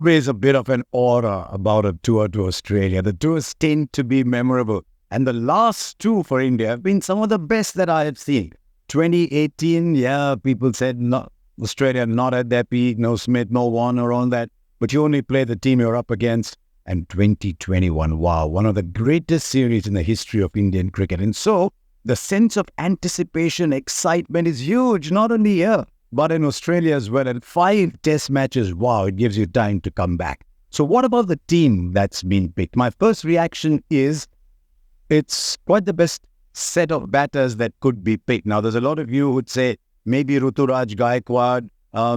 always a bit of an aura about a tour to Australia. The tours tend to be memorable. And the last two for India have been some of the best that I have seen. 2018, yeah, people said Australia not at their peak, no Smith, no Warner, all that. But you only play the team you're up against. And 2021, wow, one of the greatest series in the history of Indian cricket. And so the sense of anticipation, excitement is huge, not only here, but in Australia as well. And 5 test matches, wow, it gives you time to come back. So what about the team that's been picked? My first reaction is it's quite the best set of batters that could be picked. Now, there's a lot of you who would say maybe Ruturaj Gaikwad,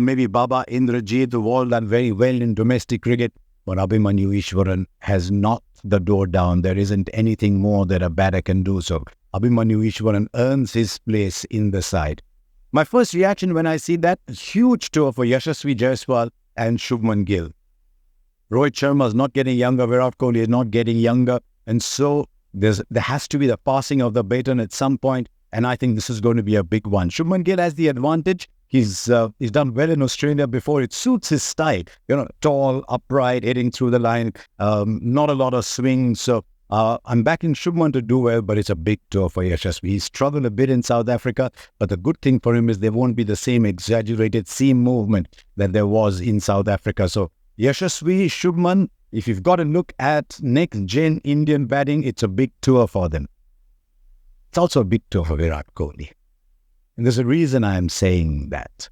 maybe Baba Indrajit, who've all done very well in domestic cricket. But Abhimanyu Ishwaran has knocked the door down. There isn't anything more that a batter can do. So Abhimanyu Ishwaran earns his place in the side. My first reaction when I see that, huge tour for Yashasvi Jaiswal and Shubman Gill. Rohit Sharma is not getting younger. Virat Kohli is not getting younger. And so there has to be the passing of the baton at some point. And I think this is going to be a big one. Shubman Gill has the advantage. He's done well in Australia before. It suits his style. Tall, upright, hitting through the line, not a lot of swing. So I'm backing Shubman to do well, but it's a big tour for Yashasvi. He struggled a bit in South Africa, but the good thing for him is there won't be the same exaggerated seam movement that there was in South Africa. So Yashasvi, Shubman, if you've got to look at next-gen Indian batting, it's a big tour for them. It's also a big tour for Virat Kohli. And there's a reason I'm saying that.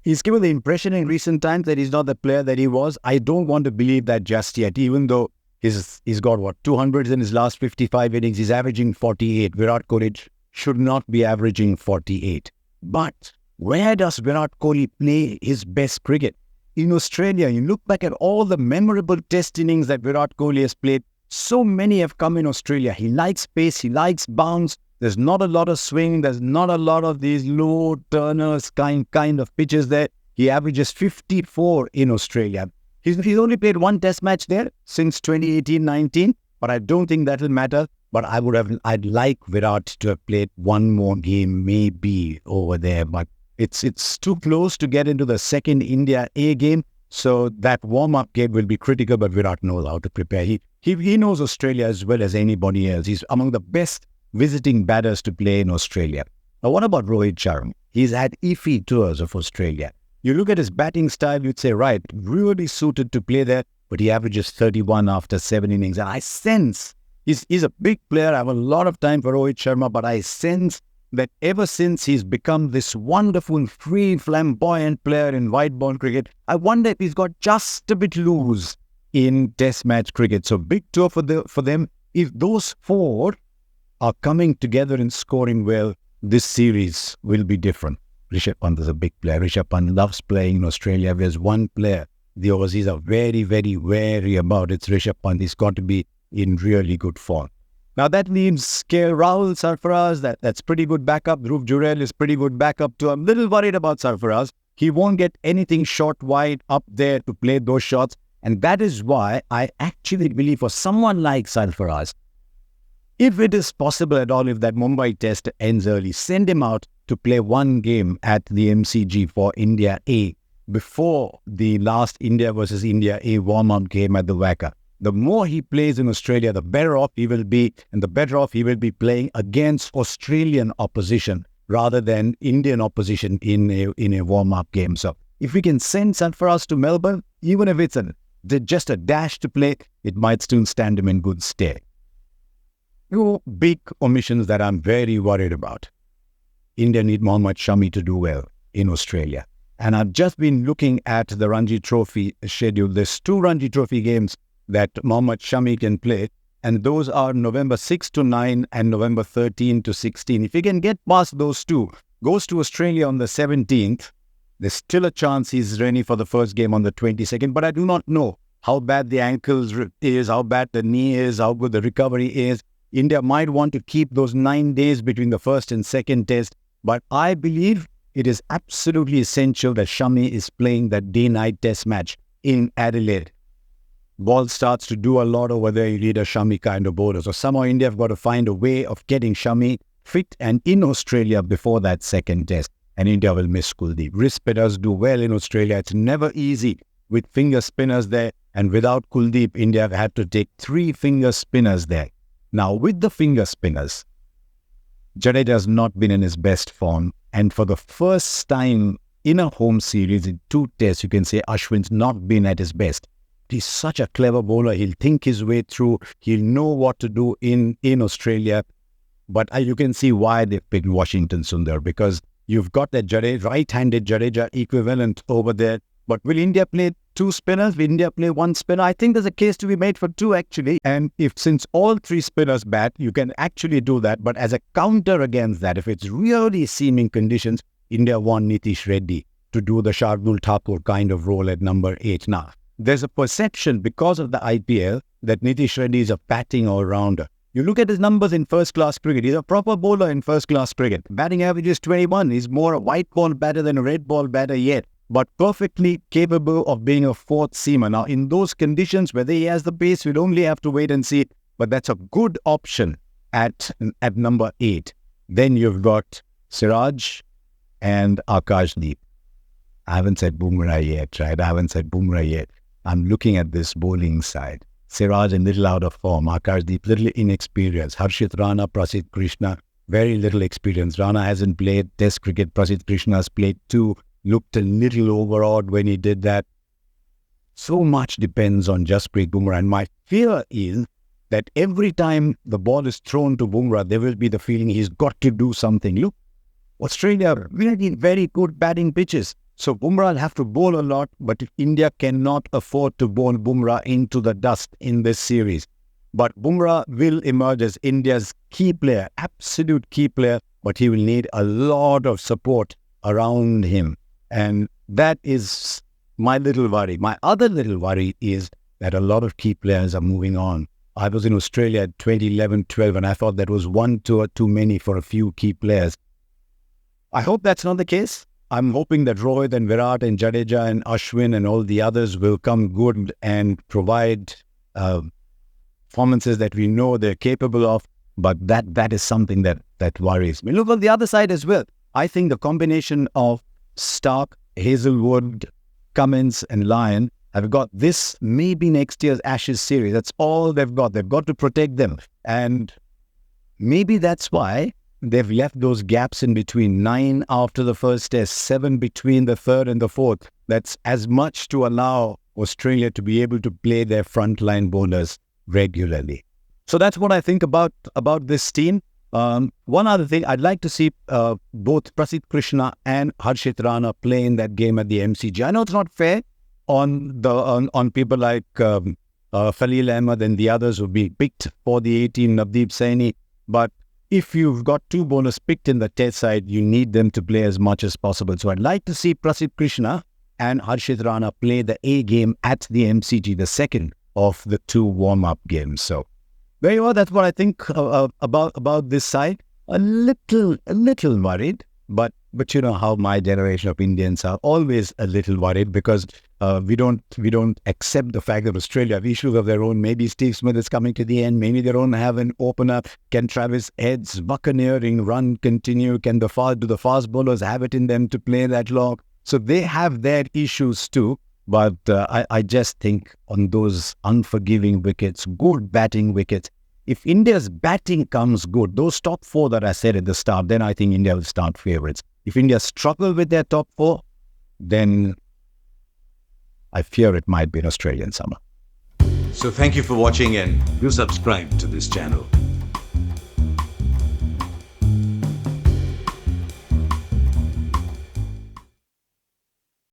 He's given the impression in recent times that he's not the player that he was. I don't want to believe that just yet, even though he's got, 200s in his last 55 innings. He's averaging 48. Virat Kohli should not be averaging 48. But where does Virat Kohli play his best cricket? In Australia, you look back at all the memorable test innings that Virat Kohli has played. So many have come in Australia. He likes pace. He likes bounce. There's not a lot of swing. There's not a lot of these low turners kind of pitches there. He averages 54 in Australia. He's only played 1 test match there since 2018-19, but I don't think that will matter. But I'd like Virat to have played 1 more game maybe over there. But it's too close to get into the second India A game. So that warm-up game will be critical, but Virat knows how to prepare. He knows Australia as well as anybody else. He's among the best visiting batters to play in Australia. Now, what about Rohit Sharma? He's had iffy tours of Australia. You look at his batting style, you'd say, right, really suited to play there, but he averages 31 after 7 innings. And I sense, he's a big player. I have a lot of time for Rohit Sharma, but I sense that ever since he's become this wonderful, free, flamboyant player in white ball cricket, I wonder if he's got just a bit loose in test match cricket. So big tour for them. If those 4 are coming together and scoring well, this series will be different. Rishabh Pant is a big player. Rishabh Pant loves playing in Australia. There's one player the Aussies are very, very wary about. It's Rishabh Pant. He's got to be in really good form. Now that leaves KL Rahul, Sarfaraz. That's pretty good backup. Dhruv Jurel is pretty good backup too. I'm a little worried about Sarfaraz. He won't get anything short wide up there to play those shots. And that is why I actually believe for someone like Sarfaraz, if it is possible at all, if that Mumbai test ends early, send him out to play 1 game at the MCG for India A before the last India versus India A warm-up game at the WACA. The more he plays in Australia, the better off he will be, and the better off he will be playing against Australian opposition rather than Indian opposition in a warm-up game. So if we can send Sarfaraz to Melbourne, even if it's just a dash to play, it might still stand him in good stead. 2 big omissions that I'm very worried about. India need Mohammad Shami to do well in Australia. And I've just been looking at the Ranji Trophy schedule. There's 2 Ranji Trophy games that Mohammad Shami can play, and those are November 6 to 9 and November 13 to 16. If he can get past those 2, goes to Australia on the 17th, there's still a chance he's ready for the first game on the 22nd, but I do not know how bad the ankles is, how bad the knee is, how good the recovery is. India might want to keep those 9 days between the first and second test, but I believe it is absolutely essential that Shami is playing that day-night test match in Adelaide. Ball starts to do a lot over there. You need a Shami kind of bowler. So somehow India have got to find a way of getting Shami fit and in Australia before that second test. And India will miss Kuldeep. Risk spinners do well in Australia. It's never easy with finger spinners there. And without Kuldeep, India have had to take 3 finger spinners there. Now, with the finger spinners, Jadeja has not been in his best form. And for the first time in a home series, in 2 tests, you can say Ashwin's not been at his best. He's such a clever bowler. He'll think his way through. He'll know what to do in Australia. But you can see why they picked Washington Sundar, because you've got that right-handed Jadeja equivalent over there. But will India play 2 spinners? Will India play 1 spinner? I think there's a case to be made for 2 actually. And since all 3 spinners bat, you can actually do that. But as a counter against that, if it's really seeming conditions, India want Nitish Reddy to do the Shardul Thakur kind of role at number 8. Now, there's a perception because of the IPL that Nitish Reddy is a batting all-rounder. You look at his numbers in first-class cricket. He's a proper bowler in first-class cricket. Batting average is 21. He's more a white ball batter than a red ball batter yet, but perfectly capable of being a 4th seamer. Now, in those conditions, whether he has the pace, we'll only have to wait and see. But that's a good option at number 8. Then you've got Siraj and Akashdeep. I haven't said Bumrah yet, right? I haven't said Bumrah yet. I'm looking at this bowling side. Siraj a little out of form. Akashdeep, little inexperienced. Harshit Rana, Prasidh Krishna, very little experience. Rana hasn't played Test cricket. Prasidh Krishna has played 2. Looked a little overawed when he did that. So much depends on Jasprit Bumrah. And my fear is that every time the ball is thrown to Bumrah, there will be the feeling he's got to do something. Look, Australia really very good batting pitches. So Bumrah will have to bowl a lot, but India cannot afford to bowl Bumrah into the dust in this series. But Bumrah will emerge as India's key player, absolute key player, but he will need a lot of support around him. And that is my little worry. My other little worry is that a lot of key players are moving on. I was in Australia at 2011-12 and I thought that was 1 tour too many for a few key players. I hope that's not the case. I'm hoping that Rohit and Virat and Jadeja and Ashwin and all the others will come good and provide performances that we know they're capable of. But that is something that worries me. Look on the other side as well. I think the combination of Stark, Hazelwood, Cummins and Lyon have got this maybe next year's Ashes series. That's all they've got. They've got to protect them. And maybe that's why they've left those gaps in between. 9 after the first test, 7 between the 3rd and the 4th. That's as much to allow Australia to be able to play their frontline bowlers regularly. So that's what I think about this team. One other thing, I'd like to see both Prasidh Krishna and Harshit Rana play in that game at the MCG. I know it's not fair on people like Khalil Ahmed and the others who be picked for the 18, Navdeep Saini, but if you've got 2 bowlers picked in the test side, you need them to play as much as possible. So I'd like to see Prasidh Krishna and Harshit Rana play the A game at the MCG, the second of the 2 warm-up games. So there you are. That's what I think about this side. A little worried, but you know how my generation of Indians are, always a little worried because we don't accept the fact that Australia have issues of their own. Maybe Steve Smith is coming to the end. Maybe they don't have an opener. Can Travis Head's buccaneering run continue? Do the fast bowlers have it in them to play that long? So they have their issues too. But I just think on those unforgiving wickets, good batting wickets, if India's batting comes good, those top 4 that I said at the start, then I think India will start favourites. If India struggle with their top 4, then I fear it might be an Australian summer. So thank you for watching and do subscribe to this channel.